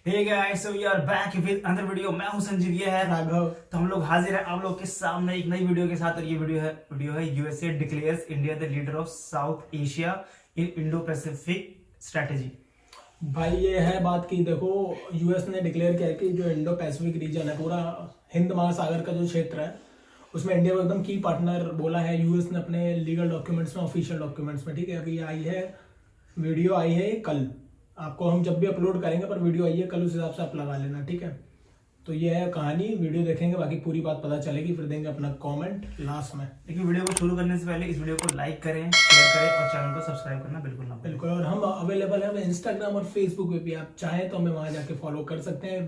Hey guys, so we are back with another video. मैं हूं संजीव, ये है राघव। तो हम लोग हाजिर हैं आप लोग के सामने एक नई वीडियो के साथ। और ये वीडियो है USA declares India the leader of south Asia in Indo Pacific strategy. भाई ये है बात की देखो, यूएस ने डिक्लेयर किया है कि जो इंडो पैसिफिक रीजन है, पूरा हिंद महासागर का जो क्षेत्र है, उसमें इंडिया को एकदम की पार्टनर बोला है यूएस ने अपने लीगल डॉक्यूमेंट्स में, ऑफिशियल डॉक्यूमेंट्स में। ठीक है, अभी आई है वीडियो, आई है कल। आपको हम जब भी अपलोड करेंगे, पर वीडियो आई है कल, उस हिसाब से आप लगा लेना। ठीक है, तो ये है कहानी। वीडियो देखेंगे, बाकी पूरी बात पता चलेगी, फिर देंगे अपना कमेंट लास्ट में। लेकिन वीडियो को शुरू करने से पहले इस वीडियो को लाइक करें, शेयर करें और चैनल को सब्सक्राइब करना बिल्कुल ना भूलें। बिल्कुल। और हम अवेलेबल है इंस्टाग्राम और फेसबुक पे भी, आप चाहें तो हमें वहां जाके फॉलो कर सकते हैं।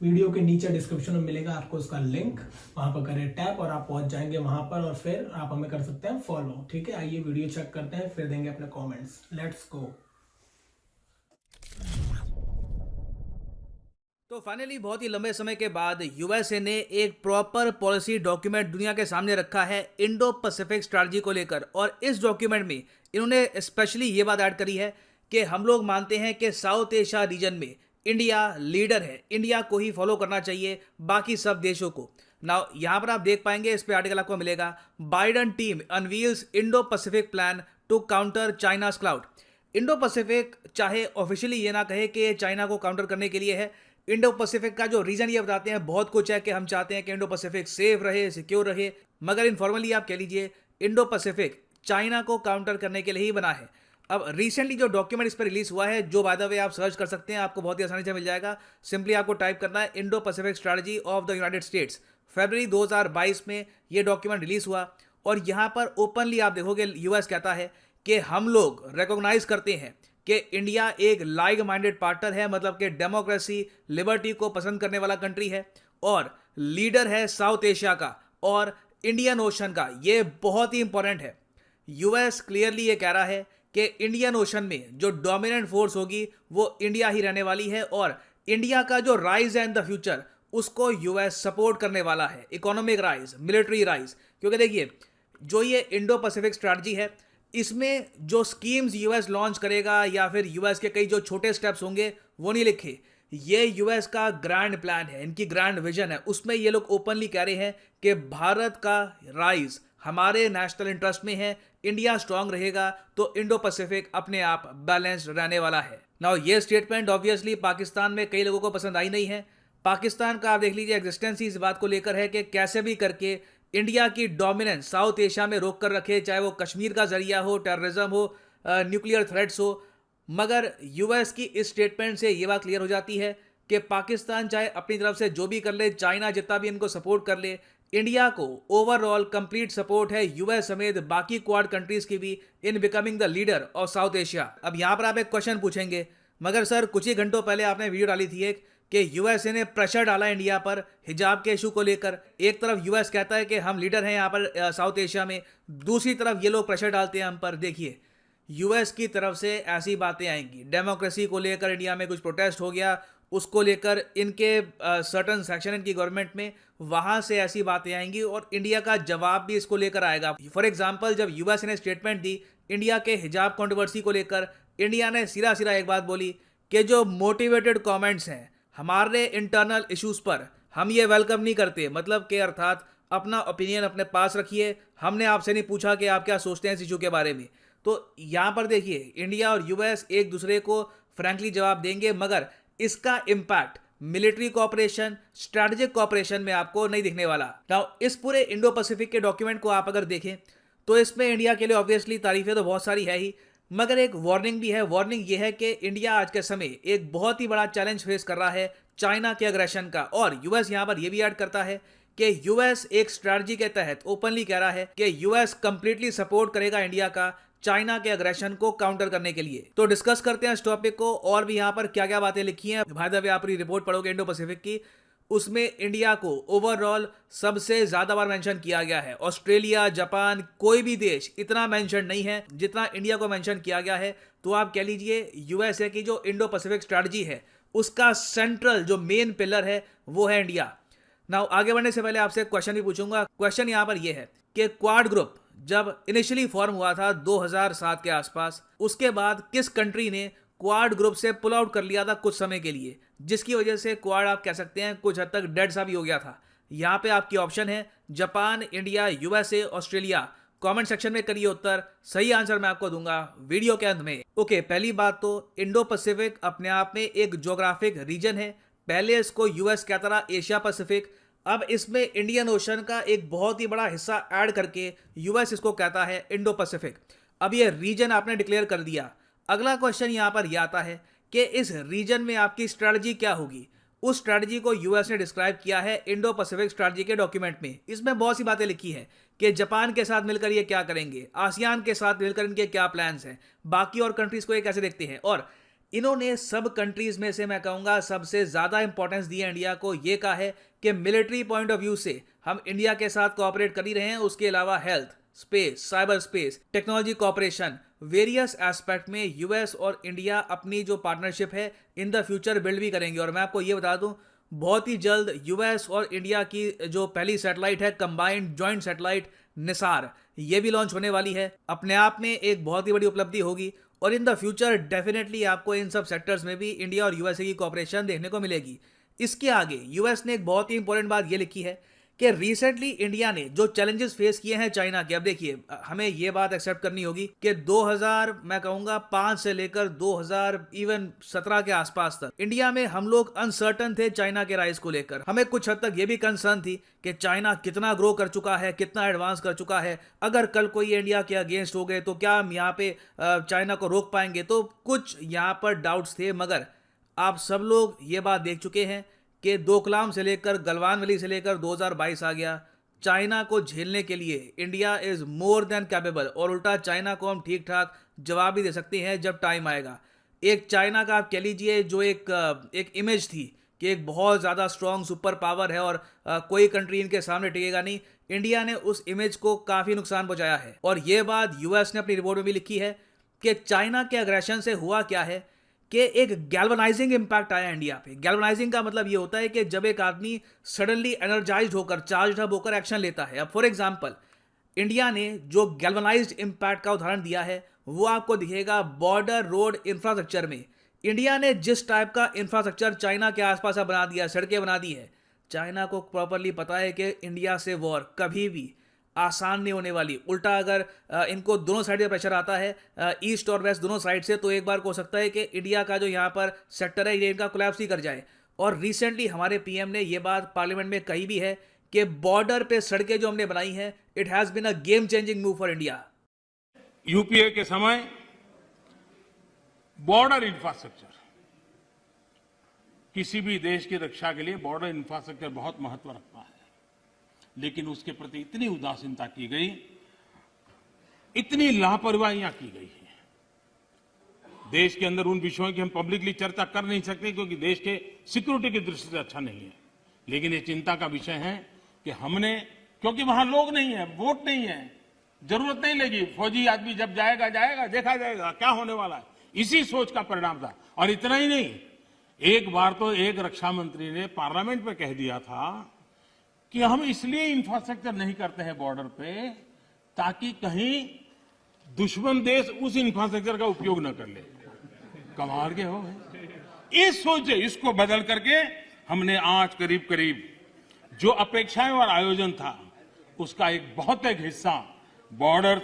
वीडियो के नीचे डिस्क्रिप्शन में मिलेगा आपको उसका लिंक, वहां पर करें टैप और आप पहुंच जाएंगे वहां पर, और फिर आप हमें कर सकते हैं फॉलो। ठीक है, आइए वीडियो चेक करते हैं, फिर देंगे अपने कमेंट्स। Let's go. तो फाइनली बहुत ही लंबे समय के बाद यूएसए ने एक प्रॉपर पॉलिसी डॉक्यूमेंट दुनिया के सामने रखा है इंडो पैसिफिक स्ट्रैटेजी को लेकर। और इस डॉक्यूमेंट में इन्होंने स्पेशली ये बात ऐड करी है कि हम लोग मानते हैं कि साउथ एशिया रीजन में इंडिया लीडर है, इंडिया को ही फॉलो करना चाहिए बाकी सब देशों को। नाउ यहाँ पर आप देख पाएंगे, इस पे आर्टिकल आपको मिलेगा, Biden team unveils Indo Pacific plan to counter China's clout. Indo Pacific चाहे ऑफिशियली ये ना कहे कि चाइना को काउंटर करने के लिए है, इंडो पैसिफिक का जो रीजन ये बताते हैं बहुत कुछ है कि हम चाहते हैं कि इंडो पैसिफिक सेफ रहे, सिक्योर रहे, मगर इनफॉर्मली आप कह लीजिए इंडो पैसिफिक चाइना को काउंटर करने के लिए ही बना है। अब रिसेंटली जो डॉक्यूमेंट इस पर रिलीज हुआ है, जो बाय द वे आप सर्च कर सकते हैं, आपको बहुत ही आसानी से मिल जाएगा। सिंपली आपको टाइप करना है Indo Pacific strategy of the United States. फरवरी 2022 में ये डॉक्यूमेंट रिलीज हुआ और यहाँ पर ओपनली आप देखोगे यूएस कहता है कि हम लोग रिकॉग्नाइज करते हैं कि इंडिया एक लाइक माइंडेड पार्टनर है, मतलब कि डेमोक्रेसी लिबर्टी को पसंद करने वाला कंट्री है और लीडर है साउथ एशिया का और इंडियन ओशन का। ये बहुत ही इंपॉर्टेंट है। यूएस क्लियरली ये कह रहा है कि इंडियन ओशन में जो डोमिनेंट फोर्स होगी वो इंडिया ही रहने वाली है और इंडिया का जो राइज है इन द फ्यूचर उसको यूएस सपोर्ट करने वाला है, इकोनॉमिक राइज, मिलिट्री राइज। क्योंकि देखिए जो ये इंडो पैसिफिक स्ट्रैटेजी है, इसमें जो स्कीम्स यूएस लॉन्च करेगा या फिर यूएस के कई जो छोटे स्टेप्स होंगे वो नहीं लिखे। ये यूएस का ग्रैंड प्लान है, इनकी ग्रैंड विजन है। उसमें ये लोग ओपनली कह रहे हैं कि भारत का राइज हमारे नेशनल इंटरेस्ट में है, इंडिया स्ट्रांग रहेगा तो इंडो पैसिफिक अपने आप बैलेंस्ड रहने वाला है। नाउ ये स्टेटमेंट ऑब्वियसली पाकिस्तान में कई लोगों को पसंद आई नहीं है। पाकिस्तान का आप देख लीजिए एग्जिस्टेंस ही इस बात को लेकर है कि कैसे भी करके इंडिया की डोमिनेंस साउथ एशिया में रोक कर रखे, चाहे वो कश्मीर का जरिया हो, टेररिज्म हो, न्यूक्लियर थ्रेट्स हो। मगर यूएस की इस स्टेटमेंट से ये बात क्लियर हो जाती है कि पाकिस्तान चाहे अपनी तरफ से जो भी कर ले, चाइना जितना भी इनको सपोर्ट कर ले, इंडिया को ओवरऑल कंप्लीट सपोर्ट है यूएस समेत बाकी क्वाड कंट्रीज की भी in becoming the leader of south Asia. अब यहाँ पर आप एक क्वेश्चन पूछेंगे, मगर सर कुछ ही घंटों पहले आपने वीडियो डाली थी एक कि यूएसए ने प्रेशर डाला इंडिया पर हिजाब के इशू को लेकर। एक तरफ यूएस कहता है कि हम लीडर हैं यहाँ पर साउथ एशिया में, दूसरी तरफ ये लोग प्रेशर डालते हैं हम पर। देखिए यूएस की तरफ से ऐसी बातें आएंगी, डेमोक्रेसी को लेकर इंडिया में कुछ प्रोटेस्ट हो गया, उसको लेकर इनके सर्टन सेक्शन इनकी गवर्नमेंट में, वहाँ से ऐसी बातें आएंगी और इंडिया का जवाब भी इसको लेकर आएगा। फॉर एग्जाम्पल जब यूएस ने स्टेटमेंट दी इंडिया के हिजाब कंट्रोवर्सी को लेकर, इंडिया ने सिरा सिरा एक बात बोली कि जो मोटिवेटेड कमेंट्स हैं हमारे इंटरनल इश्यूज पर हम ये वेलकम नहीं करते। मतलब कि अर्थात अपना ओपिनियन अपने पास रखिए, हमने आपसे नहीं पूछा कि आप क्या सोचते हैं इस इशू के बारे में। तो यहाँ पर देखिए इंडिया और यूएस एक दूसरे को फ्रैंकली जवाब देंगे, मगर इसका impact military cooperation, strategic cooperation में आपको नहीं दिखने वाला। नाउ इस पूरे इंडो पैसिफिक के डॉक्यूमेंट को आप अगर देखें तो इसमें इंडिया के लिए ऑब्वियसली तारीफें तो बहुत सारी है ही, मगर एक वार्निंग भी है। वार्निंग ये है कि इंडिया आज के समय एक बहुत ही बड़ा चैलेंज फेस कर रहा है चाइना के अग्रेशन का। और यूएस यहां पर यह भी ऐड करता है कि यूएस एक स्ट्रैटेजी के तहत ओपनली कह रहा है कि यूएस कंप्लीटली सपोर्ट करेगा इंडिया का चाइना के अग्रेशन को काउंटर करने के लिए। तो डिस्कस करते हैं इस टॉपिक को और भी यहाँ पर क्या क्या बातें लिखी हैं। भाई द वे आप रिपोर्ट पढ़ोगे इंडो पैसिफिक की, उसमें इंडिया को ओवरऑल सबसे ज्यादा बार मेंशन किया गया है। ऑस्ट्रेलिया, जापान, कोई भी देश इतना मेंशन नहीं है जितना इंडिया को मेंशन किया गया है। तो आप कह लीजिए यूएसए की जो इंडो पैसिफिक स्ट्रैटेजी है उसका सेंट्रल जो मेन पिलर है वो है इंडिया। नाउ आगे बढ़ने से पहले आपसे क्वेश्चन भी पूछूंगा। क्वेश्चन यहाँ पर यह है कि क्वाड ग्रुप जब इनिशियली फॉर्म हुआ था 2007 के आसपास, उसके बाद किस कंट्री ने क्वाड ग्रुप से पुल आउट कर लिया था कुछ समय के लिए, जिसकी वजह से क्वाड आप कह सकते हैं कुछ हद तक डेड सा भी हो गया था। यहाँ पे आपकी ऑप्शन है Japan, India, USA, Australia. Comment section में करिए उत्तर, सही आंसर मैं आपको दूंगा वीडियो के अंत में। ओके, पहली बात तो इंडो पैसिफिक अपने आप में एक ज्योग्राफिक रीजन है। पहले इसको यूएस कहता था एशिया पैसिफिक, अब इसमें इंडियन ओशन का एक बहुत ही बड़ा हिस्सा ऐड करके यूएस इसको कहता है इंडो पैसिफिक। अब ये रीजन आपने डिक्लेयर कर दिया। अगला क्वेश्चन यहाँ पर यह आता है कि इस रीजन में आपकी स्ट्रैटेजी क्या होगी। उस स्ट्रैटेजी को यूएस ने डिस्क्राइब किया है इंडो पैसिफिक स्ट्रैटेजी के डॉक्यूमेंट में। इसमें बहुत सी बातें लिखी हैं कि जापान के साथ मिलकर ये क्या करेंगे, आसियान के साथ मिलकर इनके क्या प्लान्स हैं, बाकी और कंट्रीज को ये कैसे देखते हैं। और इन्होंने सब कंट्रीज में से मैं कहूँगा सबसे ज़्यादा इंपॉर्टेंस दी है इंडिया को। ये कहा है कि मिलिट्री पॉइंट ऑफ व्यू से हम इंडिया के साथ कोऑपरेट कर ही रहे हैं, उसके अलावा health, space, cyber space, technology cooperation, various aspect में यूएस और इंडिया अपनी जो पार्टनरशिप है इन द फ्यूचर बिल्ड भी करेंगे। और मैं आपको ये बता दूं, बहुत ही जल्द यूएस और इंडिया की जो पहली सैटेलाइट है कंबाइंड जॉइंट सैटेलाइट निसार, ये भी लॉन्च होने वाली है। अपने आप में एक बहुत ही बड़ी उपलब्धि होगी और इन द फ्यूचर डेफिनेटली आपको इन सब सेक्टर्स में भी इंडिया और यूएसए की कोऑपरेशन देखने को मिलेगी। इसके आगे यूएस ने एक बहुत ही इंपॉर्टेंट बात ये लिखी है कि रिसेंटली इंडिया ने जो चैलेंजेस फेस किए हैं चाइना के, अब देखिए हमें ये बात एक्सेप्ट करनी होगी कि 2000 मैं कहूंगा 5 से लेकर 2017 के आसपास तक इंडिया में हम लोग अनसर्टन थे चाइना के राइज को लेकर। हमें कुछ हद तक ये भी कंसर्न थी कि चाइना कितना ग्रो कर चुका है, कितना एडवांस कर चुका है, अगर कल कोई इंडिया के अगेंस्ट हो गए तो क्या हम यहाँ पे चाइना को रोक पाएंगे। तो कुछ यहाँ पर डाउट्स थे, मगर आप सब लोग ये बात देख चुके हैं कि डोकलाम से लेकर गलवान वैली से लेकर 2022 आ गया। चाइना को झेलने के लिए India is more than capable, और उल्टा चाइना को हम ठीक ठाक जवाब भी दे सकते हैं जब टाइम आएगा। एक चाइना का आप कह लीजिए जो एक इमेज थी कि एक बहुत ज़्यादा स्ट्रॉन्ग सुपर पावर है और कोई कंट्री इनके सामने टिकेगा नहीं, इंडिया ने उस इमेज को काफ़ी नुकसान पहुंचाया है। और ये बात यूएस ने अपनी रिपोर्ट में भी लिखी है कि चाइना के अग्रेशन से हुआ क्या है कि एक गैल्वनाइजिंग इंपैक्ट आया इंडिया पे। गैल्वनाइजिंग का मतलब ये होता है कि जब एक आदमी सडनली एनर्जाइज्ड होकर, चार्ज अप होकर एक्शन लेता है। अब फॉर एग्जांपल इंडिया ने जो गैल्वनाइज्ड इंपैक्ट का उदाहरण दिया है वो आपको दिखेगा बॉर्डर रोड इंफ्रास्ट्रक्चर में। इंडिया ने जिस टाइप का इंफ्रास्ट्रक्चर चाइना के आसपास बना दिया, सड़कें बना दी है, चाइना को प्रॉपरली पता है कि इंडिया से वॉर कभी भी आसान नहीं होने वाली। उल्टा अगर इनको दोनों साइड से प्रेशर आता है, ईस्ट और वेस्ट दोनों साइड से, तो एक बार हो सकता है कि इंडिया का जो यहाँ पर सेक्टर है ये इनका कोलैप्स ही कर जाए। और रिसेंटली हमारे पीएम ने ये बात पार्लियामेंट में कही भी है कि बॉर्डर पे सड़कें जो हमने बनाई हैं, it has been a game changing move for India. UPA के समय बॉर्डर इंफ्रास्ट्रक्चर, किसी भी देश की रक्षा के लिए बॉर्डर इंफ्रास्ट्रक्चर बहुत महत्व रखता है, लेकिन उसके प्रति इतनी उदासीनता की गई, इतनी लापरवाहियां की गई है। देश के अंदर उन विषयों की हम पब्लिकली चर्चा कर नहीं सकते क्योंकि देश के सिक्योरिटी की दृष्टि से अच्छा नहीं है, लेकिन ये चिंता का विषय है कि हमने, क्योंकि वहां लोग नहीं है, वोट नहीं है, जरूरत नहीं लगी, फौजी आदमी जब जाएगा देखा जाएगा क्या होने वाला है, इसी सोच का परिणाम था। और इतना ही नहीं, एक बार तो एक रक्षा मंत्री ने पार्लियामेंट में कह दिया था कि हम इसलिए इंफ्रास्ट्रक्चर नहीं करते हैं बॉर्डर पे ताकि कहीं दुश्मन देश उस इंफ्रास्ट्रक्चर का उपयोग न कर ले। कमाल के हो इस सोच से इसको बदल करके हमने आज करीब करीब जो अपेक्षाएं और आयोजन था उसका एक बहुत एक हिस्सा बॉर्डर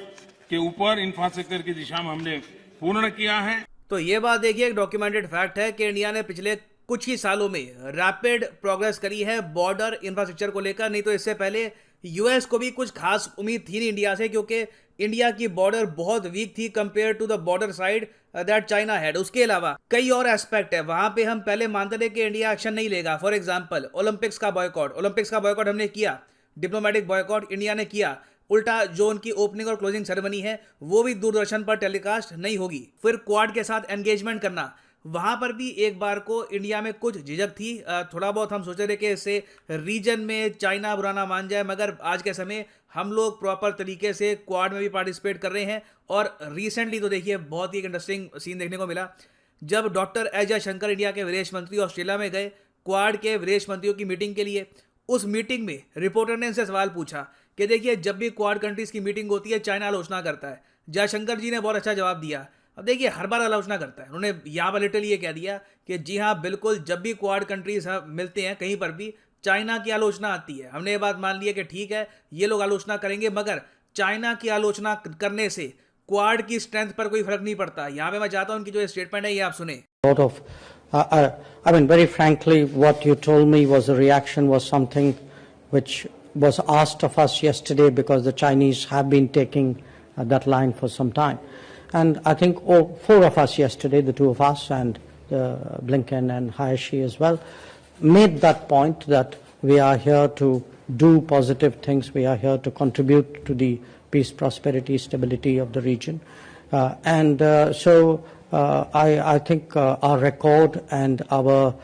के ऊपर इंफ्रास्ट्रक्चर की दिशा में हमने पूर्ण किया है। तो ये बात देखिए, एक डॉक्यूमेंटेड फैक्ट है कि इंडिया ने पिछले कुछ ही सालों में रैपिड प्रोग्रेस करी है बॉर्डर इंफ्रास्ट्रक्चर को लेकर। नहीं तो इससे पहले यूएस को भी कुछ खास उम्मीद थी नहीं इंडिया से, क्योंकि इंडिया की बॉर्डर बहुत वीक थी compare to the border side that China had. उसके अलावा कई और एस्पेक्ट है वहां पे हम पहले मानते थे कि इंडिया एक्शन नहीं लेगा। फॉर एग्जांपल ओलंपिक्स का बॉयकॉट हमने किया, डिप्लोमेटिक बॉयकॉट इंडिया ने किया। उल्टा जो उनकी ओपनिंग और क्लोजिंग सेरेमनी है वो भी दूरदर्शन पर टेलीकास्ट नहीं होगी। फिर क्वाड के साथ एंगेजमेंट करना, वहां पर भी एक बार को इंडिया में कुछ झिझक थी। थोड़ा बहुत हम सोचे थे कि इससे रीजन में चाइना बुरा ना मान जाए, मगर आज के समय हम लोग प्रॉपर तरीके से क्वाड में भी पार्टिसिपेट कर रहे हैं। और रिसेंटली तो देखिए बहुत ही एक इंटरेस्टिंग सीन देखने को मिला, जब डॉक्टर एस जयशंकर इंडिया के विदेश मंत्री ऑस्ट्रेलिया में गए क्वाड के विदेश मंत्रियों की मीटिंग के लिए। उस मीटिंग में रिपोर्टर ने इनसे सवाल पूछा कि देखिए जब भी क्वाड कंट्रीज की मीटिंग होती है चाइना आलोचना करता है। जयशंकर जी ने बहुत अच्छा जवाब दिया, अब देखिए हर बार आलोचना करता है। उन्होंने यहाँ पर लिटरली ये कह दिया कि जी हाँ बिल्कुल, जब भी क्वाड कंट्रीज मिलते हैं कहीं पर भी चाइना की आलोचना आती है। हमने ये बात मान ली है कि ठीक है ये लोग आलोचना करेंगे, मगर चाइना की आलोचना करने से क्वाड की स्ट्रेंथ पर कोई फर्क नहीं पड़ता। यहाँ पे मैं चाहता हूँ उनकी जो स्टेटमेंट है ये आप सुने। Lot of, I mean, very frankly, what you told me was a reaction, was something which was asked of us yesterday, because the Chinese have been taking that line for some time. And I think four of us yesterday, the two of us and Blinken and Hayashi as well, made that point that we are here to do positive things. We are here to contribute to the peace, prosperity, stability of the region. I think our record and our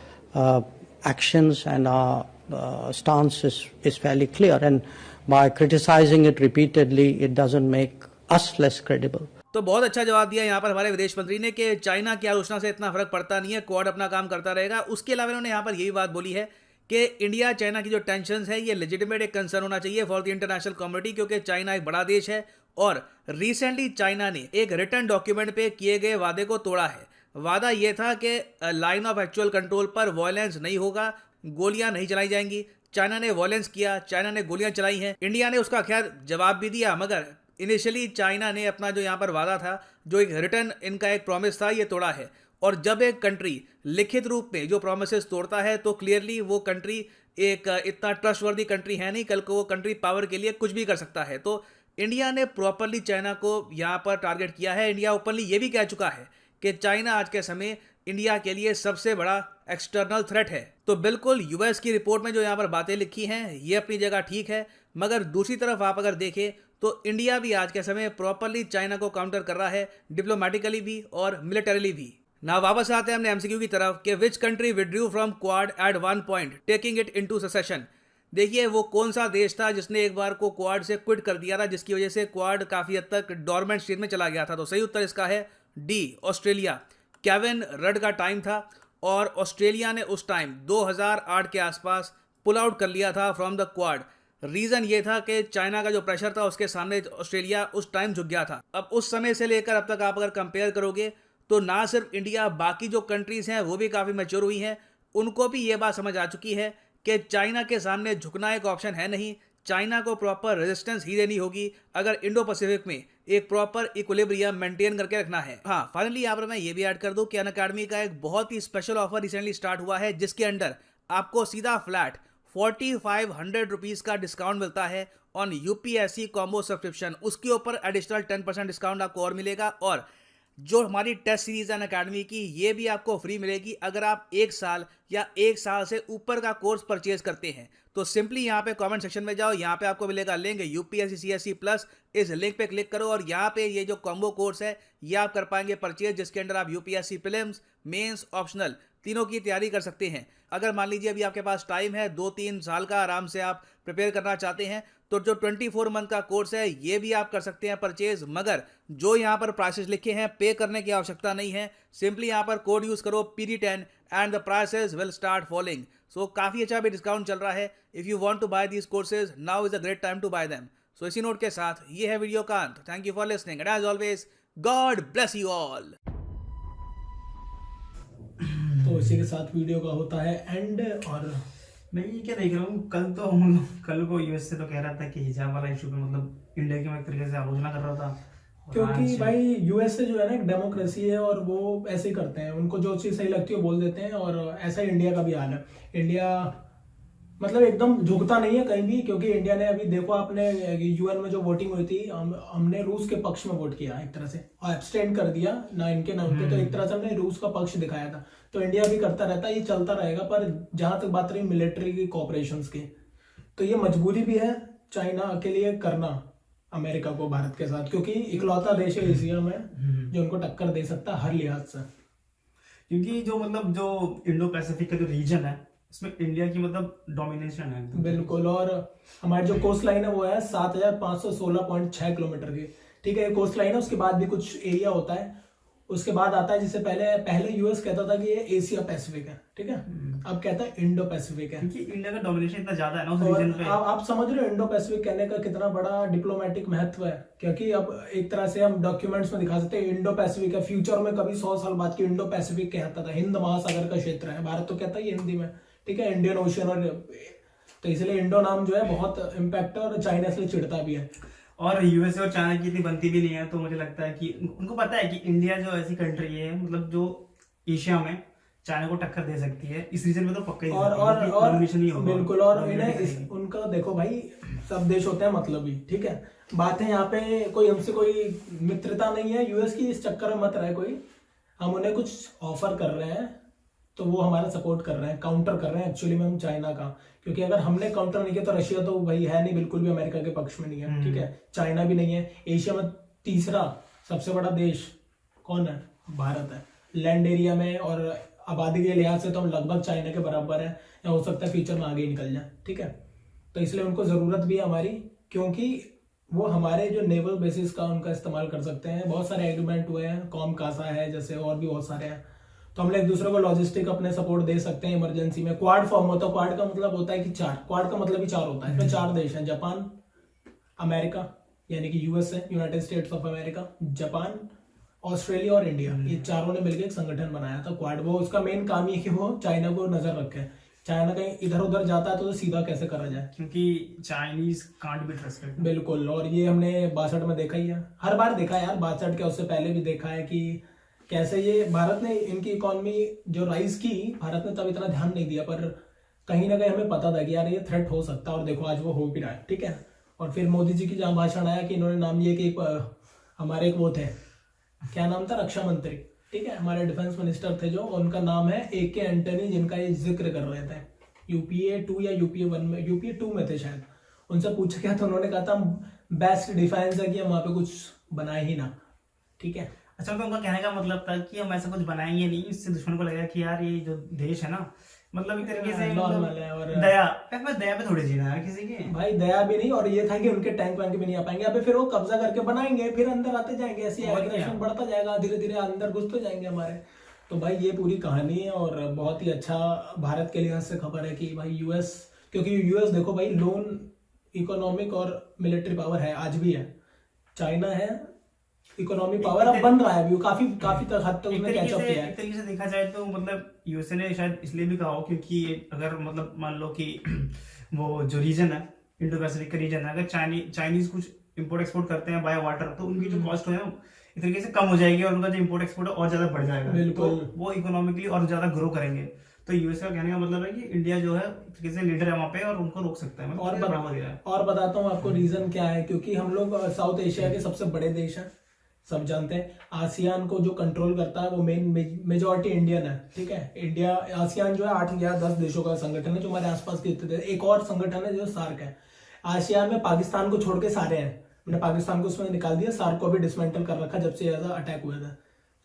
actions and our stance is fairly clear, and by criticizing it repeatedly, it doesn't make us less credible. तो बहुत अच्छा जवाब दिया यहाँ पर हमारे विदेश मंत्री ने कि चाइना की आलोचना से इतना फर्क पड़ता नहीं है, क्वाड अपना काम करता रहेगा। उसके अलावा इन्होंने यहाँ पर यही बात बोली है कि इंडिया चाइना की जो टेंशन है ये लेजिटिमेट एक कंसर्न होना चाहिए फॉर द इंटरनेशनल कम्युनिटी, क्योंकि चाइना एक बड़ा देश है और रिसेंटली चाइना ने एक रिटर्न डॉक्यूमेंट पे किए गए वादे को तोड़ा है। वादा ये था कि लाइन ऑफ एक्चुअल कंट्रोल पर वायलेंस नहीं होगा, गोलियां नहीं चलाई जाएंगी। चाइना ने वायलेंस किया, चाइना ने गोलियां चलाई हैं। इंडिया ने उसका खैर जवाब भी दिया, मगर इनिशियली चाइना ने अपना जो यहाँ पर वादा था, जो एक रिटर्न इनका एक प्रॉमिस था, ये तोड़ा है। और जब एक कंट्री लिखित रूप में जो प्रोमिसेस तोड़ता है तो क्लियरली वो कंट्री एक इतना ट्रस्टवर्दी कंट्री है नहीं, कल को वो कंट्री पावर के लिए कुछ भी कर सकता है। तो इंडिया ने प्रॉपरली चाइना को यहाँ पर टारगेट किया है। इंडिया ओपनली ये भी कह चुका है कि चाइना आज के समय इंडिया के लिए सबसे बड़ा एक्सटर्नल थ्रेट है। तो बिल्कुल यूएस की रिपोर्ट में जो यहाँ पर बातें लिखी हैं ये अपनी जगह ठीक है, मगर दूसरी तरफ आप अगर देखें तो इंडिया भी आज के समय प्रॉपरली चाइना को काउंटर कर रहा है, डिप्लोमेटिकली भी और मिलिटरीली भी। ना वापस आते हैं हमने एमसीक्यू की तरफ कि which country withdrew from Quad at one point taking it into secession. देखिए वो कौन सा देश था जिसने एक बार को क्वाड से क्विट कर दिया था, जिसकी वजह से क्वाड काफ़ी हद तक डॉर्मेंट स्टेट में चला गया था। तो सही उत्तर इसका है डी, ऑस्ट्रेलिया। केविन रड का टाइम था और ऑस्ट्रेलिया ने उस टाइम 2008 के आसपास पुल आउट कर लिया था फ्रॉम द क्वाड। रीज़न ये था कि चाइना का जो प्रेशर था उसके सामने ऑस्ट्रेलिया उस टाइम झुक गया था। अब उस समय से लेकर अब तक आप अगर कंपेयर करोगे तो ना सिर्फ इंडिया, बाकी जो कंट्रीज़ हैं वो भी काफ़ी मैच्योर हुई हैं। उनको भी ये बात समझ आ चुकी है कि चाइना के सामने झुकना एक ऑप्शन है नहीं, चाइना को प्रॉपर रेजिस्टेंस ही देनी होगी अगर इंडो पैसिफिक में एक प्रॉपर इक्विलिब्रियम मेंटेन करके रखना है। हाँ, फाइनली यहाँ पर मैं ये भी ऐड कर दूं कि अनअकैडमी का एक बहुत ही स्पेशल ऑफर रिसेंटली स्टार्ट हुआ है, जिसके अंडर आपको सीधा फ्लैट 4500 रुपीज़ का डिस्काउंट मिलता है ऑन यूपीएससी कॉम्बो सब्सक्रिप्शन। उसके ऊपर एडिशनल 10% डिस्काउंट आपको और मिलेगा, और जो हमारी टेस्ट सीरीज है अनअकैडमी की ये भी आपको फ्री मिलेगी अगर आप 1 साल या 1 साल से ऊपर का कोर्स परचेज करते हैं। तो सिंपली यहाँ पे कमेंट सेक्शन में जाओ, यहाँ पे आपको मिलेगा लिंक यूपीएससी सीएससी प्लस। इस लिंक पे क्लिक करो और यहाँ पे ये जो कॉम्बो कोर्स है ये आप कर पाएंगे परचेज, जिसके अंदर आप यूपीएससी प्रीलिम्स, मेंस, ऑप्शनल तीनों की तैयारी कर सकते हैं। अगर मान लीजिए अभी आपके पास टाइम है 2-3 साल का, आराम से आप प्रिपेयर करना चाहते हैं, तो जो 24 मंथ का कोर्स है ये भी आप कर सकते हैं परचेज। मगर जो यहाँ पर प्राइसेस लिखे हैं पे करने की आवश्यकता नहीं है, सिंपली यहाँ पर कोड यूज करो PD10 and the prices will start following. So काफ़ी अच्छा भी डिस्काउंट चल रहा है। If you want to buy these courses now is a great time to buy them. So इसी नोट के साथ ये है वीडियो का अंत। Thank you for listening and as always God bless you all. तो इसी के साथ वीडियो का होता है एंड। और मैं ये क्या देख रहा हूँ, कल को यूएस से तो कह रहा था कि हिजाब वाला इशू पे मतलब इंडिया की मैं एक तरीके से आलोचना कर रहा था, क्योंकि भाई यूएसए जो है ना एक डेमोक्रेसी है और वो ऐसे ही करते हैं, उनको जो चीज़ सही लगती है वो बोल देते हैं। और ऐसा ही इंडिया का भी हाल है। इंडिया मतलब एकदम झुकता नहीं है कहीं भी, क्योंकि इंडिया ने अभी देखो आपने यूएन में जो वोटिंग हुई थी हमने रूस के पक्ष में वोट किया एक तरह से, और एब्सटेंड कर दिया ना इनके ना उनके। तो एक तरह से हमने रूस का पक्ष दिखाया था। तो इंडिया भी करता रहता है, ये चलता रहेगा। पर जहां तक बात रही मिलिट्री की कोऑपरेशंस की, तो ये मजबूरी भी है चाइना के लिए करना अमेरिका को भारत के साथ, क्योंकि इकलौता देश है एशिया में जो उनको टक्कर दे सकता है हर लिहाज से। क्योंकि जो मतलब जो इंडो पैसिफिक का जो रीजन है इसमें इंडिया की मतलब डोमिनेशन है बिल्कुल। और हमारी जो कोस्ट लाइन है वो है 7516.6 किलोमीटर की। ठीक है, कोस्ट लाइन है, उसके बाद भी कुछ एरिया होता है, उसके बाद आता है जिससे पहले यूएस कहता था कि ये एशिया पैसिफिक है, ठीक है, अब कहता है इंडो पैसिफिक है। क्योंकि इंडिया का डोमिनेशन इतना ज्यादा है ना उस और रीजन पे। आप समझ रहे हो इंडो पैसिफिक कहने का कितना बड़ा डिप्लोमेटिक महत्व है, क्योंकि अब एक तरह से हम डॉक्यूमेंट्स में दिखा सकते हैं इंडो पैसिफिक है, फ्यूचर में कभी 100 साल बाद की इंडो पैसिफिक कहता था, हिंद महासागर का क्षेत्र है, भारत तो कहता ही है हिंदी में, ठीक है, इंडियन ओशियन, और तो इसलिए इंडो नाम जो है बहुत इम्पैक्ट है और चाइना से चिढ़ता भी है। और यूएसए और चाइना की इतनी बनती भी नहीं है, तो मुझे लगता है कि उनको पता है कि इंडिया जो ऐसी कंट्री है मतलब जो एशिया में चाइना को टक्कर दे सकती है, इस रीजन में तो पक्का ही और domination ही होगा। बिल्कुल, और Dominate इन्हें करेंगे। उनका देखो भाई, सब देश होते हैं मतलब ही, ठीक है, बात है यहाँ पे कोई हमसे कोई मित्रता नहीं है यूएस की, इस चक्कर में मत रहे कोई, हम उन्हें कुछ ऑफर कर रहे हैं तो वो हमारा सपोर्ट कर रहे हैं, काउंटर कर रहे हैं एक्चुअली में हम चाइना का, क्योंकि अगर हमने काउंटर नहीं किया तो रशिया तो भाई है नहीं, बिल्कुल भी अमेरिका के पक्ष में नहीं है, ठीक है, चाइना भी नहीं है। एशिया में तीसरा सबसे बड़ा देश कौन है? भारत है, लैंड एरिया में और आबादी के लिहाज से तो हम लगभग चाइना के बराबर है, या हो सकता है फ्यूचर में आगे ही निकल जाए, ठीक है, तो इसलिए उनको जरूरत भी है हमारी, क्योंकि वो हमारे जो नेवल बेसिस का उनका इस्तेमाल कर सकते हैं। बहुत सारे एग्रीमेंट हुए हैं, कॉम कासा है जैसे, और भी बहुत सारे हैं, तो हम लोग एक दूसरे को लॉजिस्टिक अपने सपोर्ट दे सकते हैं इमरजेंसी में। क्वाड फॉर्म होता है, क्वाड का मतलब होता है कि 4, क्वाड का मतलब ही 4 होता है, इसमें 4 देश हैं, जापान, अमेरिका यानी कि USA, United states of America, Japan, Australia और इंडिया, ये चारों ने मिलकर एक संगठन बनाया था क्वाड। वो उसका मेन काम ये कि वो चाइना को नजर रखे, चाइना कहीं इधर उधर जाता है तो सीधा कैसे करा जाए, क्योंकि चाइनीज कांट बी ट्रस्टेड। बिल्कुल, और ये हमने 62 में देखा ही है, हर बार देखा है यार, 62 के उससे पहले भी देखा है कि कैसे ये भारत ने इनकी इकोनॉमी जो राइज की, भारत ने तब इतना ध्यान नहीं दिया, पर कहीं ना कहीं हमें पता था कि यार ये थ्रेट हो सकता है, और देखो आज वो हो भी रहा है, ठीक है। और फिर मोदी जी की जहाँ भाषण आया कि इन्होंने नाम लिया कि हमारे एक वो थे, क्या नाम था, रक्षा मंत्री, ठीक है, हमारे डिफेंस मिनिस्टर थे जो, उनका नाम है AK एंटनी, जिनका ये जिक्र कर रहे थे, UPA 2 या UPA 1 में, UPA 2 में थे शायद, उनसे पूछा गया तो उन्होंने कहा था बेस्ट डिफेंस है कि हम वहाँ पे कुछ बनाए ही ना, ठीक है। अच्छा, तो उनका कहने का मतलब था कि हम ऐसा कुछ बनाएंगे नहीं, इससे दुश्मन को लगेगा कि यार ये जो देश है ना, मतलब एक तरीके से नॉर्मल है, और दया पे थोड़ी जीना है किसी की। भाई दया भी नहीं, और ये था कि उनके टैंक वैंक भी नहीं आ पाएंगे, अभी फिर वो कब्जा करके बनाएंगे, फिर अंदर आते जाएंगे, ऐसे और एग्रेशन क्या? बढ़ता जाएगा, धीरे धीरे अंदर घुसते जाएंगे हमारे। तो भाई ये पूरी कहानी है, और बहुत ही अच्छा भारत के लिहाज से खबर है कि भाई यूएस, क्योंकि यूएस देखो भाई लोन इकोनॉमिक और मिलिट्री पावर है, आज भी है, चाइना है इकोनॉमिक पावर, अब बन रहा है अभी, काफी हद तक उसने कैचअप किया है। एक तरीके से देखा जाए तो मतलब यूएसए ने शायद इसलिए भी कहा हो क्योंकि अगर मतलब मान लो कि वो जो रीजन है, इंडो पैसिफिक का रीजन है, अगर चाइनीज कुछ इंपोर्ट एक्सपोर्ट करते हैं बाय वाटर, तो उनकी जो कॉस्ट है एक तरीके से कम हो जाएगी, और उनका जो इंपोर्ट एक्सपोर्ट है और ज्यादा बढ़ जाएगा, बिल्कुल। तो वो इकोनॉमिकली और ज्यादा ग्रो करेंगे। तो यूएसए का कहने का मतलब है कि इंडिया जो है एक तरीके से लीडर है वहाँ पे, और उनको रोक सकता है, मतलब और बढ़ावा दे रहा है। और बताता हूँ आपको रीजन क्या है, क्योंकि हम लोग साउथ एशिया के सबसे बड़े देश हैं, सब जानते हैं। आसियान को जो कंट्रोल करता है वो मेजॉरिटी इंडियन है, ठीक है। इंडिया, आसियान जो है 8 या 10 देशों का संगठन है जो हमारे आसपास के इतने। एक और संगठन है जो सार्क है। आसियान में पाकिस्तान को छोड़ के सारे हैं, मैंने पाकिस्तान को उसमें निकाल दिया, सार्क को भी डिसमेंटल कर रखा जब से ज्यादा अटैक हुआ था।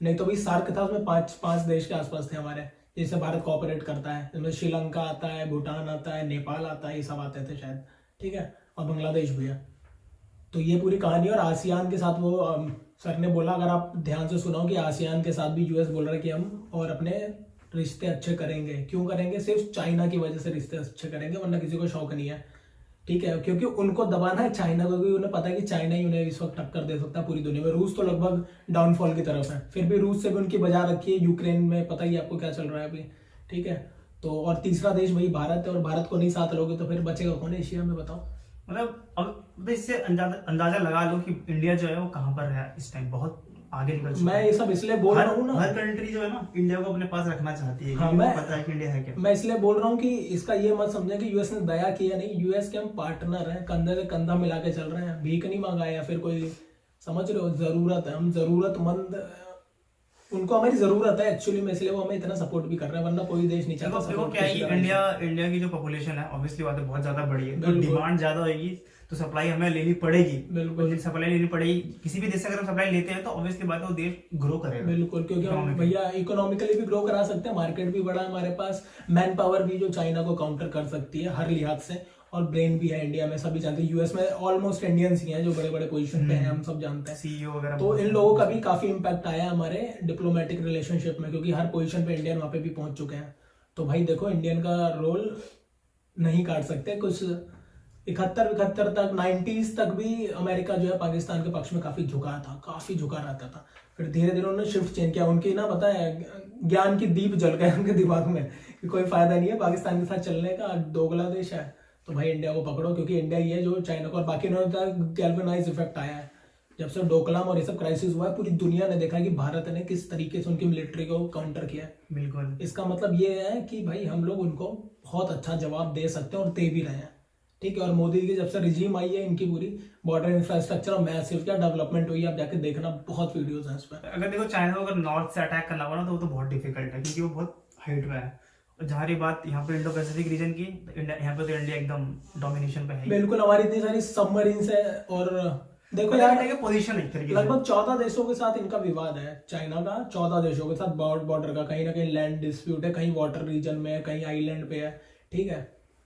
नहीं तो भाई सार्क था, उसमें पांच देश के आसपास थे हमारे, जिससे भारत कोऑपरेट करता है, जिसमें श्रीलंका आता है, भूटान आता है, नेपाल आता है, ये सब आते थे शायद, ठीक है, और बांग्लादेश भी है। तो ये पूरी कहानी। और आसियान के साथ वो सर ने बोला, अगर आप ध्यान से सुनाओ, कि आसियान के साथ भी यूएस बोल रहा है कि हम और अपने रिश्ते अच्छे करेंगे। क्यों करेंगे? सिर्फ चाइना की वजह से रिश्ते अच्छे करेंगे, वरना किसी को शौक नहीं है, ठीक है। क्योंकि उनको दबाना है चाइना को, क्योंकि उन्हें पता है कि चाइना ही उन्हें इस वक्त टक्कर दे सकता है पूरी दुनिया में। रूस तो लगभग डाउनफॉल की तरफ है, फिर भी रूस से भी उनकी बजा रखी है। यूक्रेन में पता ही आपको क्या चल रहा है अभी, ठीक है। तो और तीसरा देश वही भारत है, और भारत को नहीं साथ लोगे तो फिर बचेगा कौन एशिया में, बताओ। मतलब अब इससे अंदाजा लगा लो कि इंडिया जो है वो कहाँ पर है इस टाइम, बहुत आगे निकल चुका मैं है। ये सब इसलिए बोल रहा हूँ ना, हर कंट्री जो है ना इंडिया को अपने पास रखना चाहती है, हाँ, क्योंकि मैं- उनको पता है कि इंडिया है क्या। मैं इसलिए बोल रहा हूँ कि इसका ये मत समझे कि यूएस ने दया किया, नहीं। यूएस के हम पार्टनर हैं, कंधे से कंधा मिला के चल रहे हैं, भीख नहीं मांगा है या फिर कोई, समझ रहे हो, जरूरत है, हम जरूरतमंद, उनको हमारी जरूरत है एक्चुअली में, इसलिए वो हमें इतना सपोर्ट भी कर रहे हैं, वरना कोई देश नहीं चाहता देखो support क्या है किसी कि का नहीं। इंडिया की जो पॉपुलेशन है ऑब्वियसली बात है बहुत ज्यादा बड़ी है, तो बिल्कुल। डिमांड ज्यादा होगी तो सप्लाई हमें लेनी पड़ेगी। बिल्कुल। तो सप्लाई लेनी पड़ेगी, किसी भी देश से अगर हम सप्लाई लेते हैं तो ऑब्वियसली बात है वो देश ग्रो करेगा। बिल्कुल, क्योंकि हम Economically। भैया इकोनॉमिकली भी ग्रो करा सकते हैं, मार्केट भी बड़ा है हमारे पास, मैन पावर भी जो चाइना को काउंटर कर सकती है हर लिहाज से, और ब्रेन भी है इंडिया में, सभी जानते हैं। यूएस में ऑलमोस्ट इंडियंस ही हैं जो बड़े बड़े पोजीशन पे हैं, हम सब जानते हैं। सीईओ वगैरह। तो इन लोगों का भी काफी इम्पैक्ट आया हमारे डिप्लोमेटिक रिलेशनशिप में, क्योंकि हर पोजीशन पे इंडियन वहाँ पे भी पहुंच चुके हैं। तो भाई देखो, इंडियन का रोल नहीं काट सकते। कुछ 71 तक 90s तक भी अमेरिका जो है पाकिस्तान के पक्ष में काफी झुका था, काफी झुका रहता था। फिर धीरे धीरे उन्होंने शिफ्ट चेंज किया। उनकी ना पता है, ज्ञान की दीप जल गए उनके दिमाग में कि कोई फायदा नहीं है पाकिस्तान के साथ चलने का, दोगला देश है, तो भाई इंडिया को पकड़ो, क्योंकि इंडिया ही है जो चाइना को, और बाकी उन्होंने गैल्वेनाइज इफेक्ट आया है जब से डोकलाम और ये सब क्राइसिस हुआ है। पूरी दुनिया ने देखा कि भारत ने किस तरीके से उनकी मिलिट्री को काउंटर किया है। बिल्कुल। इसका मतलब ये है कि भाई हम लोग उनको बहुत अच्छा जवाब दे सकते हैं और दे भी रहे हैं, ठीक है। और मोदी की जब से रिजीम आई है, इनकी पूरी बॉर्डर इंफ्रास्ट्रक्चर और मैसिव क्या डेवलपमेंट हुई है, आप जाके देखना, बहुत वीडियोस हैं इस पर। अगर देखो चाइना को अगर नॉर्थ से अटैक करना पड़ा तो वो तो बहुत डिफिकल्ट है, क्योंकि वो बहुत हाइट पे है। और जहाँ रही बात यहाँ पे इंडो पैसिफिक रीजन की, यहाँ पे तो इंडिया एकदम डोमिनेशन पे है। बिल्कुल, हमारी इतनी सारी सबमरीन्स है, और देखो यार पोजीशन एक तरीके से लगभग 14 देशों के साथ इनका विवाद है, चाइना का 14 देशों के साथ बॉर्डर का, कहीं ना कहीं लैंड डिस्प्यूट है, कहीं वाटर रीजन में है, कहीं आइलैंड पे है, ठीक है।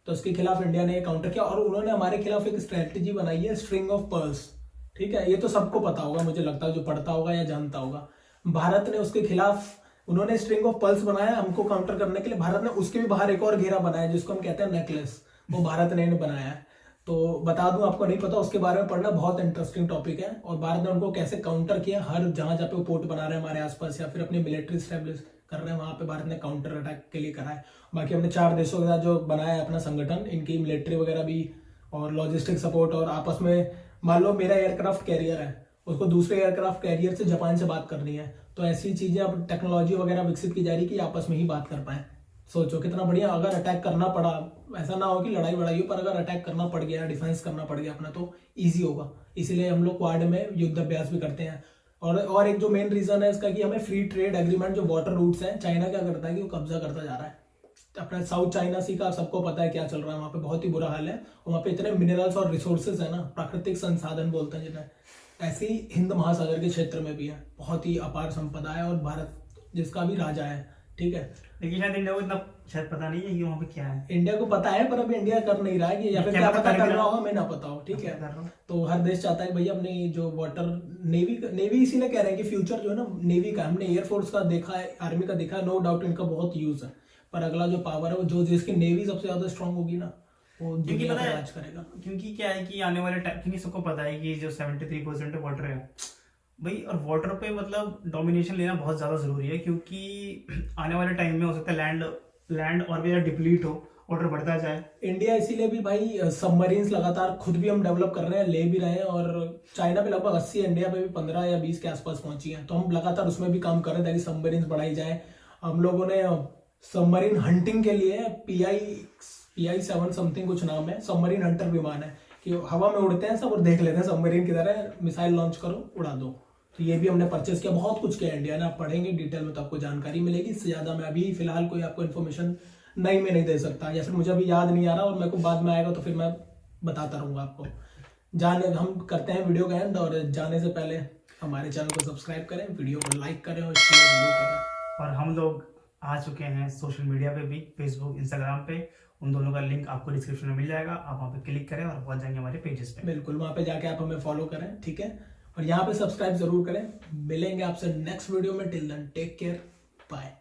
तो उसके खिलाफ इंडिया ने काउंटर किया, और उन्होंने हमारे खिलाफ एक स्ट्रेटेजी बनाई है, स्ट्रिंग ऑफ पर्ल्स, ठीक है। ये तो सबको पता होगा, मुझे लगता है जो पढ़ता होगा या जानता होगा। भारत ने उसके खिलाफ, उन्होंने स्ट्रिंग ऑफ पर्ल्स बनाया हमको काउंटर करने के लिए। भारत ने उसके भी बाहर एक और घेरा बनाया जिसको हम कहते हैं नेकलेस, वो भारत ने बनाया है। तो बता दूं, आपको नहीं पता उसके बारे में पढ़ना, बहुत इंटरेस्टिंग टॉपिक है। और भारत ने उनको कैसे काउंटर किया, हर जहां जहां पे वो पोर्ट बना रहे हैं हमारे आसपास या फिर अपनी मिलिट्री स्टैब्लिश कर रहे हैं, वहां पे भारत ने काउंटर अटैक के लिए करा है। बाकी हमने 4 देशों के साथ जो बनाया है अपना संगठन, इनकी मिलिट्री वगैरह भी और लॉजिस्टिक सपोर्ट, और आपस में मान लो मेरा एयरक्राफ्ट कैरियर है, उसको दूसरे एयरक्राफ्ट कैरियर से जापान से बात करनी है, तो ऐसी चीजें अब टेक्नोलॉजी वगैरह विकसित की जा रही है कि आपस में ही बात कर पाए। सोचो कितना बढ़िया। अगर अटैक करना पड़ा, ऐसा ना हो कि लड़ाई बड़ाई हो, पर अगर अटैक करना पड़ गया, डिफेंस करना पड़ गया अपना, तो इजी होगा। इसीलिए हम लोग क्वाड में युद्ध अभ्यास भी करते हैं। और एक जो मेन रीजन है इसका कि हमें फ्री ट्रेड एग्रीमेंट, जो वाटर रूट्स हैं, चाइना क्या करता है कि वो कब्जा करता जा रहा है अपना साउथ चाइना सी का। सबको पता है क्या चल रहा है वहाँ पे, बहुत ही बुरा हाल है। वहाँ पे इतने मिनरल्स और रिसोर्सेज है ना, प्राकृतिक संसाधन बोलते हैं जिन्हें, ऐसे ही हिंद महासागर के क्षेत्र में भी है, बहुत ही अपार संपदा है, और भारत जिसका भी राजा है, ठीक है। लेकिन शायद इंडिया को इतना शायद पता नहीं है कि वहाँ पे क्या है। इंडिया को पता है, पर अभी इंडिया कर नहीं रहा है, कि या फिर क्या पता कर रहा होगा, मैं ना पता हो, ठीक है। तो हर देश चाहता है भैया अपनी जो वाटर नेवी इसीलिए कह रहे हैं कि फ्यूचर जो है ना नेवी का, हमने एयरफोर्स का देखा है, आर्मी का देखा है, नो डाउट इनका बहुत यूज है, पर अगला जो पावर है वो जो जिसकी नेवी सबसे ज्यादा स्ट्रांग होगी ना, वो दुनिया पर राज करेगा। क्योंकि क्या है कि आने वाले टाइम, क्योंकि सबको पता है कि जो 73% वाटर है भाई, और वाटर पे मतलब डोमिनेशन लेना बहुत ज्यादा जरूरी है, क्योंकि आने वाले टाइम में हो सकता है लैंड और भी डिप्लीट हो, वाटर बढ़ता जाए। इंडिया इसीलिए भी भाई सबमरीन्स लगातार खुद भी हम डेवलप कर रहे हैं, ले भी रहे हैं, और चाइना पे लगभग 80, इंडिया पे भी 15 या 20 के आसपास पहुंची है। तो हम लगातार उसमें भी काम कर रहे हैं ताकि सबमरीन्स बढ़ाई जाए। हम लोगों ने सबमरीन हंटिंग के लिए PI-7 समथिंग कुछ नाम है, सबमरीन हंटर विमान है, कि हवा में उड़ते हैं सब और देख लेते हैं सबमरीन की तरह, मिसाइल लॉन्च करो उड़ा दो। तो ये भी हमने परचेस किया, बहुत कुछ किया इंडिया ने। आप पढ़ेंगे डिटेल में तो आपको जानकारी मिलेगी। इससे ज्यादा मैं अभी फिलहाल कोई आपको इन्फॉर्मेशन नहीं दे सकता, या फिर मुझे अभी याद नहीं आ रहा और मेरे को बाद में आएगा तो फिर मैं बताता रहूंगा आपको। हम करते हैं वीडियो का एंड, और जाने से पहले हमारे चैनल को सब्सक्राइब करें, वीडियो को लाइक करें और शेयर जरूर करें। और हम लोग आ चुके हैं सोशल मीडिया पे भी, फेसबुक, इंस्टाग्राम पे, उन दोनों का लिंक आपको डिस्क्रिप्शन में मिल जाएगा। आप वहाँ पे क्लिक करें और पहुंच जाएंगे हमारे पेजेस पे। बिल्कुल, वहाँ पे जाके आप हमें फॉलो करें, ठीक है, और यहाँ पे सब्सक्राइब जरूर करें। मिलेंगे आपसे नेक्स्ट वीडियो में। Till then take care, bye.